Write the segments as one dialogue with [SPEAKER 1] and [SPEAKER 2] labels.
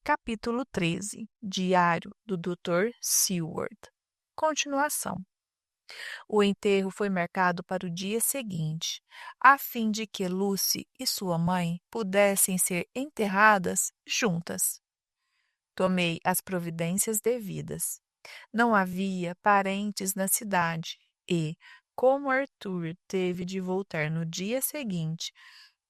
[SPEAKER 1] Capítulo 13. Diário do Dr. Seward. Continuação. O enterro foi marcado para o dia seguinte, a fim de que Lucy e sua mãe pudessem ser enterradas juntas. Tomei as providências devidas. Não havia parentes na cidade e, como Arthur teve de voltar no dia seguinte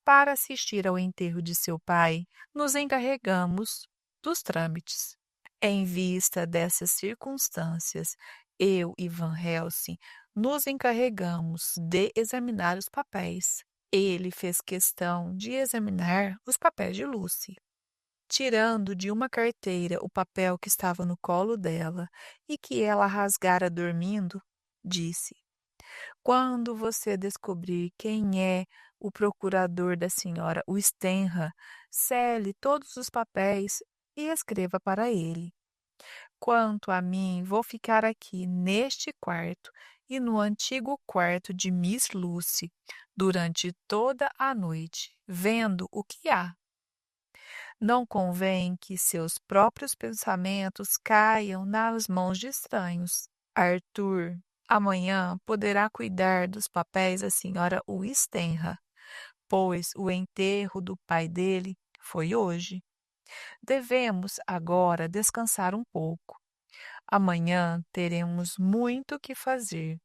[SPEAKER 1] para assistir ao enterro de seu pai, nos encarregamos dos trâmites. Em vista dessas circunstâncias, eu e Van Helsing nos encarregamos de examinar os papéis. Ele fez questão de examinar os papéis de Lucy. Tirando de uma carteira o papel que estava no colo dela e que ela rasgara dormindo, disse: quando você descobrir quem é o procurador da senhora Westenra, sele todos os papéis e escreva para ele. Quanto a mim, vou ficar aqui neste quarto e no antigo quarto de Miss Lucy durante toda a noite, vendo o que há. Não convém que seus próprios pensamentos caiam nas mãos de estranhos. Arthur, amanhã poderá cuidar dos papéis da senhora Westenra, pois o enterro do pai dele foi hoje. Devemos agora descansar um pouco. Amanhã teremos muito que fazer,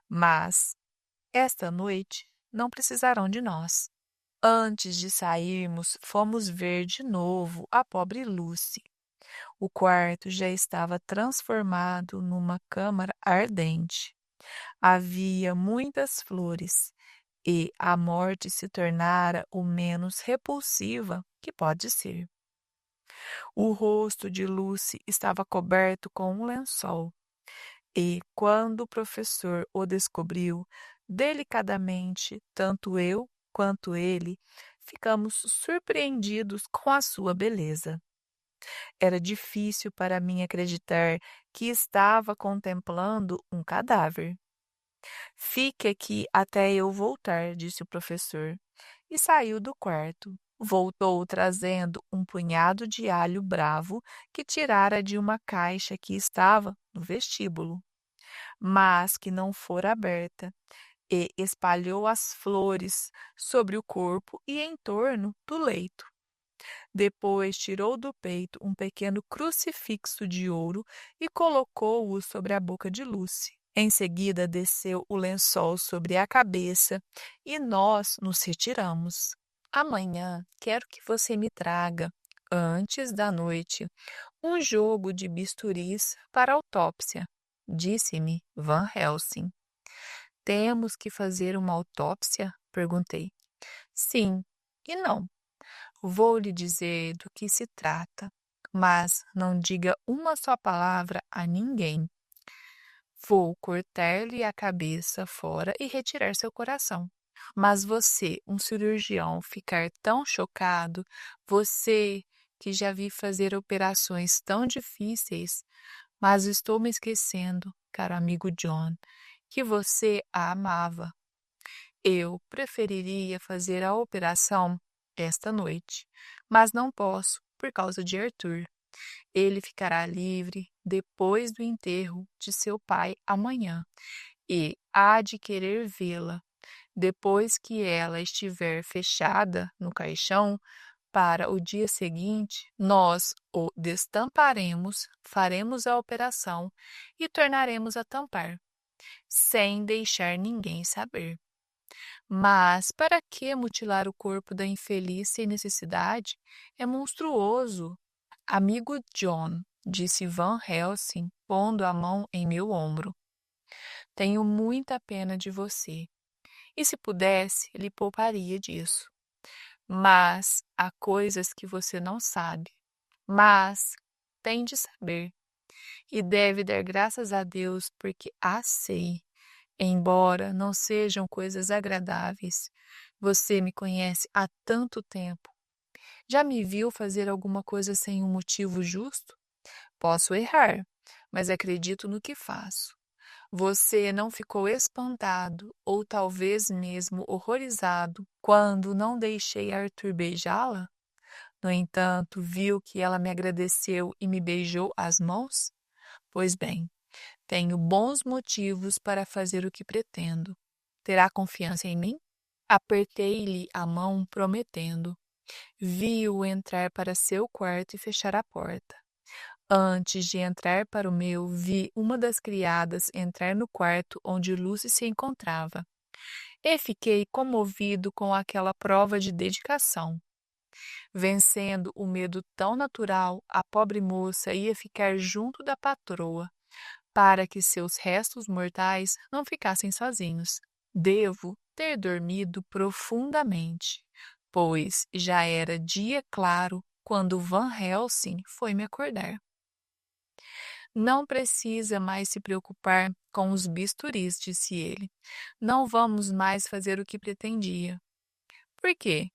[SPEAKER 1] mas esta noite não precisarão de nós. Antes de sairmos, fomos ver de novo a pobre Lucy. O quarto já estava transformado numa câmara ardente. Havia muitas flores e a morte se tornara o menos repulsiva que pode ser. O rosto de Lucy estava coberto com um lençol e, quando o professor o descobriu, delicadamente, tanto eu quanto ele ficamos surpreendidos com a sua beleza. Era difícil para mim acreditar que estava contemplando um cadáver. Fique aqui até eu voltar, disse o professor, e saiu do quarto. Voltou trazendo um punhado de alho bravo que tirara de uma caixa que estava no vestíbulo, mas que não fora aberta, e espalhou as flores sobre o corpo e em torno do leito. Depois tirou do peito um pequeno crucifixo de ouro e colocou-o sobre a boca de Lucy. Em seguida, desceu o lençol sobre a cabeça e nós nos retiramos. Amanhã quero que você me traga, antes da noite, um jogo de bisturis para autópsia, disse-me Van Helsing. Temos que fazer uma autópsia? Perguntei. Sim e não. Vou lhe dizer do que se trata, mas não diga uma só palavra a ninguém. Vou cortar-lhe a cabeça fora e retirar seu coração. Mas você, um cirurgião, ficar tão chocado, você que já vi fazer operações tão difíceis, mas estou me esquecendo, caro amigo John, que você a amava. Eu preferiria fazer a operação esta noite, mas não posso por causa de Arthur. Ele ficará livre depois do enterro de seu pai amanhã e há de querer vê-la depois que ela estiver fechada no caixão. Para o dia seguinte, nós o destamparemos, faremos a operação e tornaremos a tampar, sem deixar ninguém saber. Mas para que mutilar o corpo da infeliz sem necessidade? É monstruoso. Amigo John, disse Van Helsing, pondo a mão em meu ombro. Tenho muita pena de você. E se pudesse, lhe pouparia disso. Mas há coisas que você não sabe. Mas tem de saber. E deve dar graças a Deus porque a sei. Embora não sejam coisas agradáveis, você me conhece há tanto tempo. Já me viu fazer alguma coisa sem um motivo justo? Posso errar, mas acredito no que faço. Você não ficou espantado ou talvez mesmo horrorizado quando não deixei Arthur beijá-la? No entanto, viu que ela me agradeceu e me beijou as mãos? Pois bem, tenho bons motivos para fazer o que pretendo. Terá confiança em mim? Apertei-lhe a mão, prometendo. Vi-o entrar para seu quarto e fechar a porta. Antes de entrar para o meu, vi uma das criadas entrar no quarto onde Lucy se encontrava. E fiquei comovido com aquela prova de dedicação. Vencendo o medo tão natural, a pobre moça ia ficar junto da patroa, para que seus restos mortais não ficassem sozinhos. Devo ter dormido profundamente, pois já era dia claro quando Van Helsing foi me acordar. Não precisa mais se preocupar com os bisturis, disse ele. Não vamos mais fazer o que pretendia. Por quê?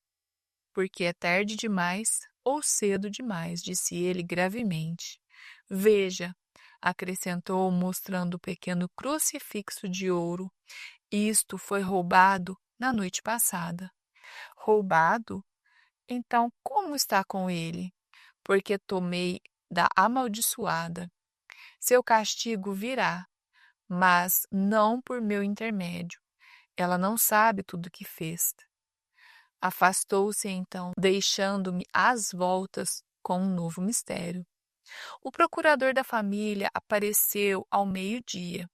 [SPEAKER 1] Porque é tarde demais ou cedo demais, disse ele gravemente. Veja, acrescentou, mostrando o pequeno crucifixo de ouro. Isto foi roubado na noite passada. Roubado? Então, como está com ele? Porque tomei da amaldiçoada. Seu castigo virá, mas não por meu intermédio. Ela não sabe tudo o que fez. Afastou-se então, deixando-me às voltas com um novo mistério. O procurador da família apareceu ao meio-dia.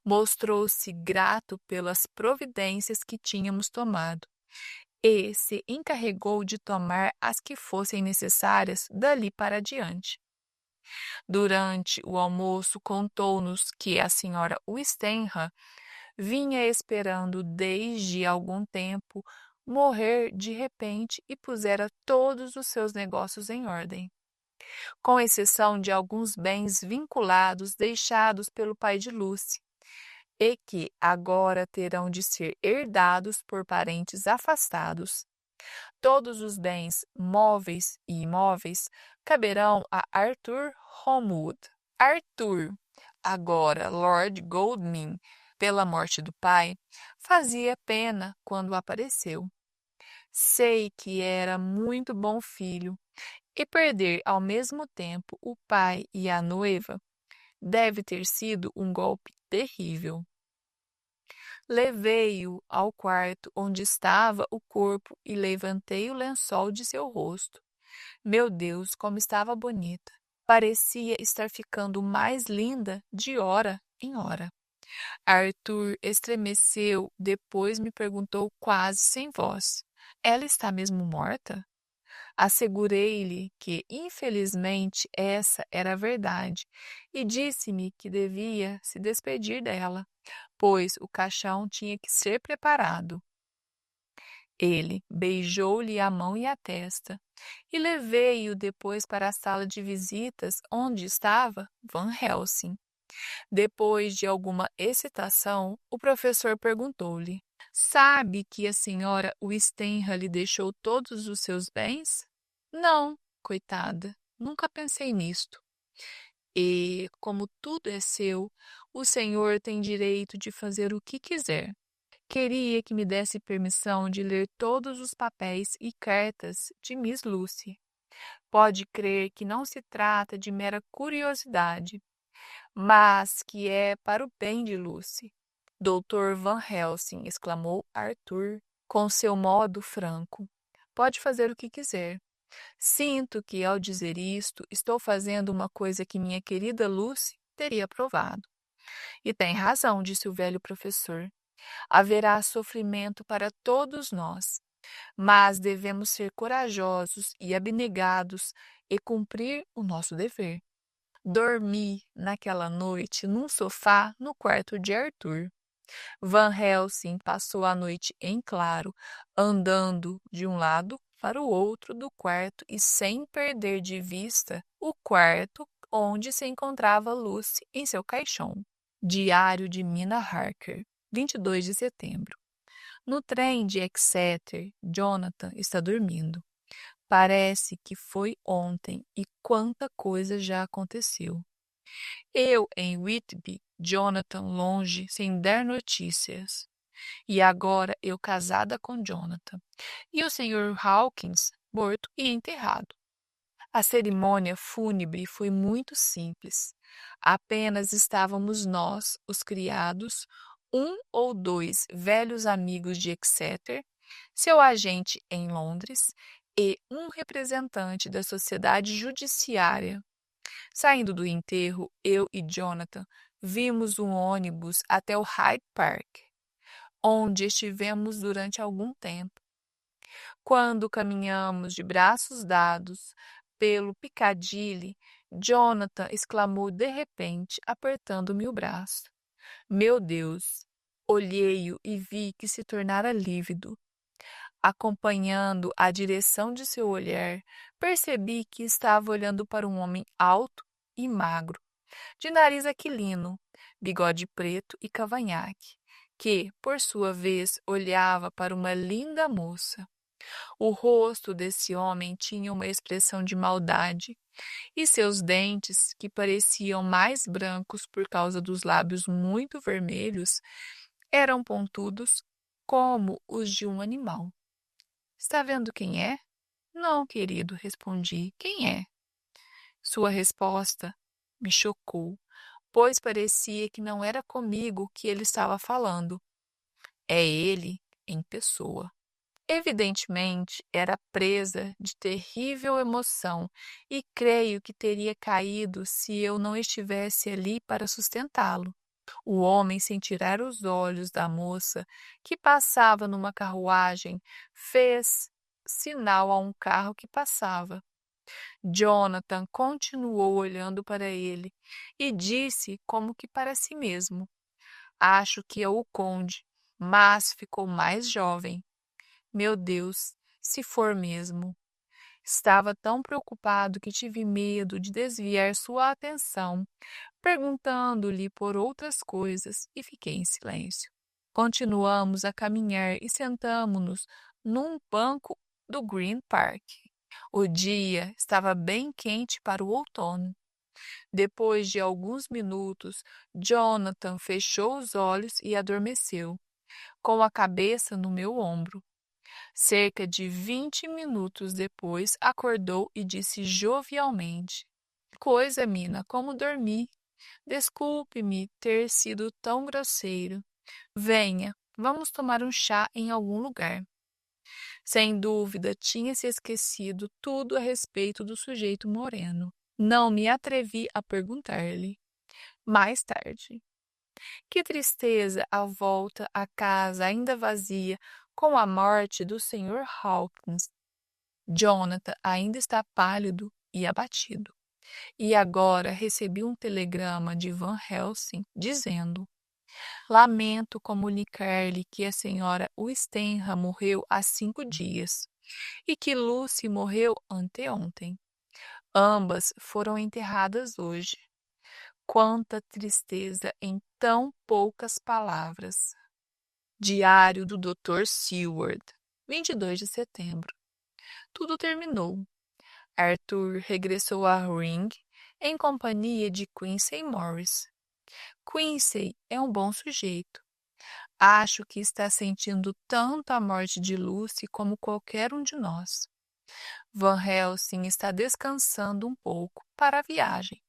[SPEAKER 1] Mostrou-se grato pelas providências que tínhamos tomado e se encarregou de tomar as que fossem necessárias dali para adiante. Durante o almoço, contou-nos que a senhora Westenra vinha esperando desde algum tempo morrer de repente e pusera todos os seus negócios em ordem, com exceção de alguns bens vinculados deixados pelo pai de Lucy, e que agora terão de ser herdados por parentes afastados. Todos os bens móveis e imóveis caberão a Arthur Holmwood. Arthur, agora Lord Godalming, pela morte do pai, fazia pena quando apareceu. Sei que era muito bom filho, e perder ao mesmo tempo o pai e a noiva deve ter sido um golpe terrível. Levei-o ao quarto onde estava o corpo e levantei o lençol de seu rosto. Meu Deus, como estava bonita! Parecia estar ficando mais linda de hora em hora. Arthur estremeceu, depois me perguntou quase sem voz: Ela está mesmo morta? Assegurei-lhe que, infelizmente, essa era a verdade, e disse-me que devia se despedir dela, pois o caixão tinha que ser preparado. Ele beijou-lhe a mão e a testa, e levei-o depois para a sala de visitas onde estava Van Helsing. Depois de alguma excitação, o professor perguntou-lhe: Sabe que a senhora Westenra lhe deixou todos os seus bens? Não, coitada, nunca pensei nisto. E, como tudo é seu, o senhor tem direito de fazer o que quiser. Queria que me desse permissão de ler todos os papéis e cartas de Miss Lucy. Pode crer que não se trata de mera curiosidade, mas que é para o bem de Lucy. Doutor Van Helsing, exclamou Arthur, com seu modo franco. Pode fazer o que quiser. Sinto que, ao dizer isto, estou fazendo uma coisa que minha querida Lucy teria aprovado. E tem razão, disse o velho professor. Haverá sofrimento para todos nós, mas devemos ser corajosos e abnegados e cumprir o nosso dever. Dormi naquela noite num sofá no quarto de Arthur. Van Helsing passou a noite em claro, andando de um lado para o outro do quarto e sem perder de vista o quarto onde se encontrava Lucy em seu caixão. Diário de Mina Harker, 22 de setembro. No trem de Exeter, Jonathan está dormindo. Parece que foi ontem e quanta coisa já aconteceu. Eu em Whitby, Jonathan longe, sem dar notícias. E agora eu casada com Jonathan. E o Sr. Hawkins morto e enterrado. A cerimônia fúnebre foi muito simples. Apenas estávamos nós, os criados, um ou dois velhos amigos de Exeter, seu agente em Londres e um representante da sociedade judiciária. Saindo do enterro, eu e Jonathan vimos um ônibus até o Hyde Park, onde estivemos durante algum tempo. Quando caminhamos de braços dados pelo Piccadilly, Jonathan exclamou de repente, apertando-me o braço. Meu Deus! Olhei-o e vi que se tornara lívido. Acompanhando a direção de seu olhar, percebi que estava olhando para um homem alto e magro, de nariz aquilino, bigode preto e cavanhaque, que, por sua vez, olhava para uma linda moça. O rosto desse homem tinha uma expressão de maldade, e seus dentes, que pareciam mais brancos por causa dos lábios muito vermelhos, eram pontudos como os de um animal. Está vendo quem é? Não, querido, respondi. Quem é? Sua resposta me chocou, pois parecia que não era comigo que ele estava falando. É ele em pessoa. Evidentemente, era presa de terrível emoção e creio que teria caído se eu não estivesse ali para sustentá-lo. O homem, sem tirar os olhos da moça que passava numa carruagem, fez sinal a um carro que passava. Jonathan continuou olhando para ele e disse como que para si mesmo: Acho que é o conde, mas ficou mais jovem. Meu Deus, se for mesmo. Estava tão preocupado que tive medo de desviar sua atenção, perguntando-lhe por outras coisas, e fiquei em silêncio. Continuamos a caminhar e sentamo-nos num banco do Green Park. O dia estava bem quente para o outono. Depois de alguns minutos, Jonathan fechou os olhos e adormeceu, com a cabeça no meu ombro. Cerca de 20 minutos depois, acordou e disse jovialmente: Coisa, mina, como dormi. Desculpe-me ter sido tão grosseiro. Venha, vamos tomar um chá em algum lugar. Sem dúvida, tinha se esquecido tudo a respeito do sujeito moreno. Não me atrevi a perguntar-lhe. Mais tarde. Que tristeza a volta à casa ainda vazia com a morte do Sr. Hawkins. Jonathan ainda está pálido e abatido. E agora recebi um telegrama de Van Helsing dizendo: Lamento comunicar-lhe que a senhora Westenra morreu há 5 dias e que Lucy morreu anteontem. Ambas foram enterradas hoje. Quanta tristeza em tão poucas palavras. Diário do Dr. Seward, 22 de setembro. Tudo terminou. Arthur regressou a Ring em companhia de Quincy Morris. Quincy é um bom sujeito. Acho que está sentindo tanto a morte de Lucy como qualquer um de nós. Van Helsing está descansando um pouco para a viagem.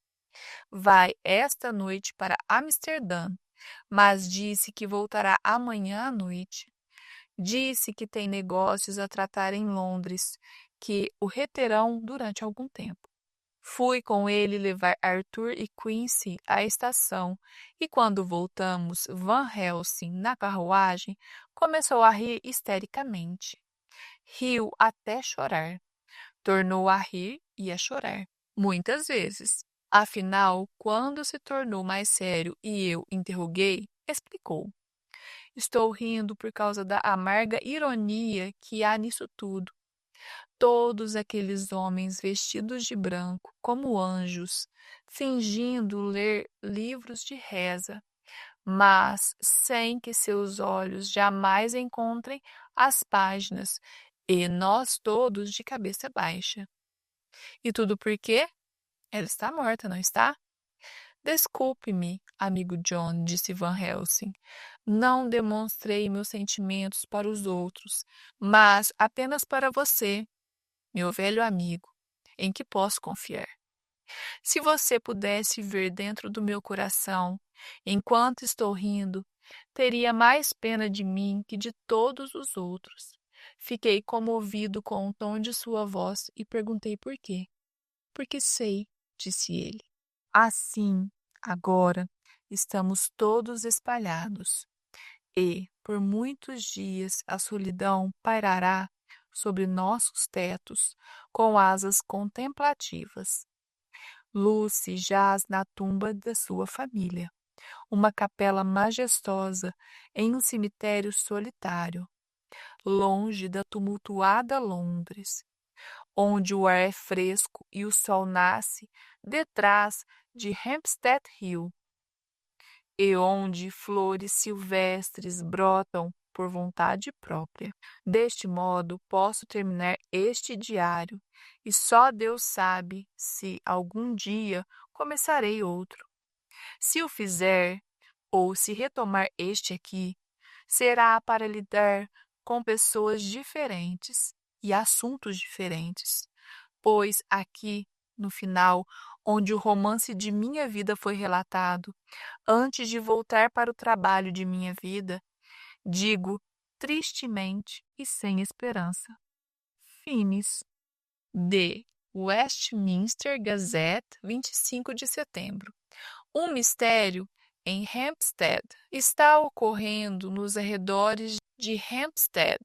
[SPEAKER 1] Vai esta noite para Amsterdã, mas disse que voltará amanhã à noite. Disse que tem negócios a tratar em Londres, que o reterão durante algum tempo. Fui com ele levar Arthur e Quincy à estação, e quando voltamos, Van Helsing, na carruagem, começou a rir histericamente. Riu até chorar. Tornou a rir e a chorar, muitas vezes. Afinal, quando se tornou mais sério e eu interroguei, explicou. Estou rindo por causa da amarga ironia que há nisso tudo. Todos aqueles homens vestidos de branco, como anjos, fingindo ler livros de reza, mas sem que seus olhos jamais encontrem as páginas, e nós todos de cabeça baixa. E tudo por quê? Ela está morta, não está? Desculpe-me, amigo John, disse Van Helsing. Não demonstrei meus sentimentos para os outros, mas apenas para você. meu velho amigo, em que posso confiar. Se você pudesse ver dentro do meu coração, enquanto estou rindo, teria mais pena de mim que de todos os outros. Fiquei comovido com o tom de sua voz e perguntei por quê. Porque sei, disse ele. Assim, agora, estamos todos espalhados, e, por muitos dias, a solidão pairará sobre nossos tetos com asas contemplativas. Lucy jaz na tumba da sua família, uma capela majestosa em um cemitério solitário, longe da tumultuada Londres, onde o ar é fresco e o sol nasce detrás de Hampstead Hill, e onde flores silvestres brotam por vontade própria. Deste modo, posso terminar este diário, e só Deus sabe se algum dia começarei outro. Se o fizer, ou se retomar este aqui, será para lidar com pessoas diferentes e assuntos diferentes, pois aqui, no final, onde o romance de minha vida foi relatado, antes de voltar para o trabalho de minha vida, digo tristemente e sem esperança. Finis. De Westminster Gazette, 25 de setembro. Um mistério em Hampstead está ocorrendo nos arredores de Hampstead.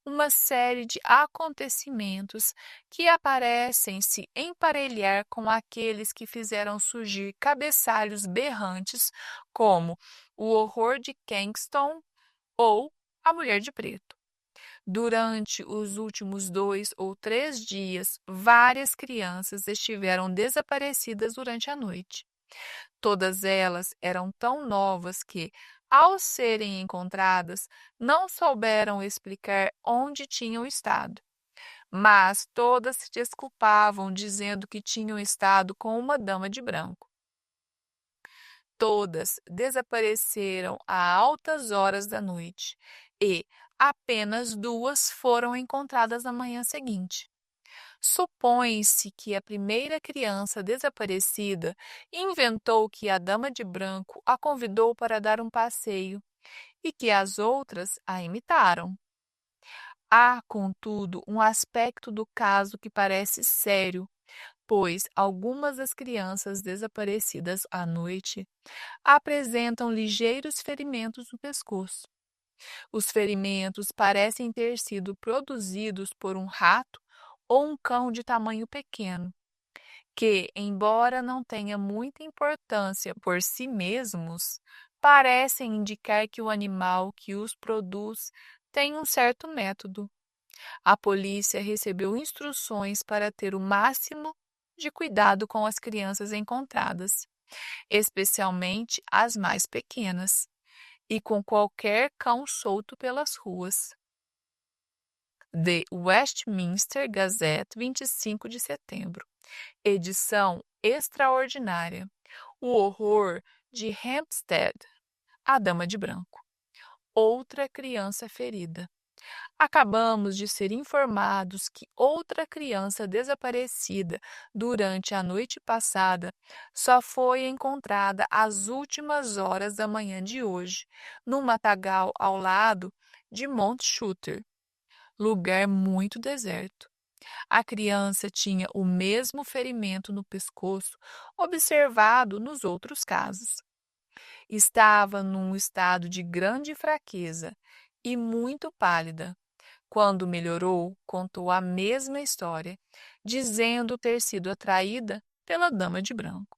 [SPEAKER 1] Uma série de acontecimentos que aparecem se emparelhar com aqueles que fizeram surgir cabeçalhos berrantes, como o horror de Kingston ou a Mulher de Preto. Durante os últimos 2 ou 3 dias, várias crianças estiveram desaparecidas durante a noite. Todas elas eram tão novas que, ao serem encontradas, não souberam explicar onde tinham estado. Mas todas se desculpavam, dizendo que tinham estado com uma dama de branco. Todas desapareceram a altas horas da noite e apenas 2 foram encontradas na manhã seguinte. Supõe-se que a primeira criança desaparecida inventou que a dama de branco a convidou para dar um passeio e que as outras a imitaram. Há, contudo, um aspecto do caso que parece sério, pois algumas das crianças desaparecidas à noite apresentam ligeiros ferimentos no pescoço. Os ferimentos parecem ter sido produzidos por um rato ou um cão de tamanho pequeno, que, embora não tenha muita importância por si mesmos, parecem indicar que o animal que os produz tem um certo método. A polícia recebeu instruções para ter o máximo de cuidado com as crianças encontradas, especialmente as mais pequenas, e com qualquer cão solto pelas ruas. The Westminster Gazette, 25 de setembro. Edição extraordinária. O horror de Hampstead. A Dama de Branco. Outra criança ferida. Acabamos de ser informados que outra criança desaparecida durante a noite passada só foi encontrada às últimas horas da manhã de hoje, num matagal ao lado de Mount Shooter, lugar muito deserto. A criança tinha o mesmo ferimento no pescoço observado nos outros casos. Estava num estado de grande fraqueza e muito pálida. Quando melhorou, contou a mesma história, dizendo ter sido atraída pela dama de branco.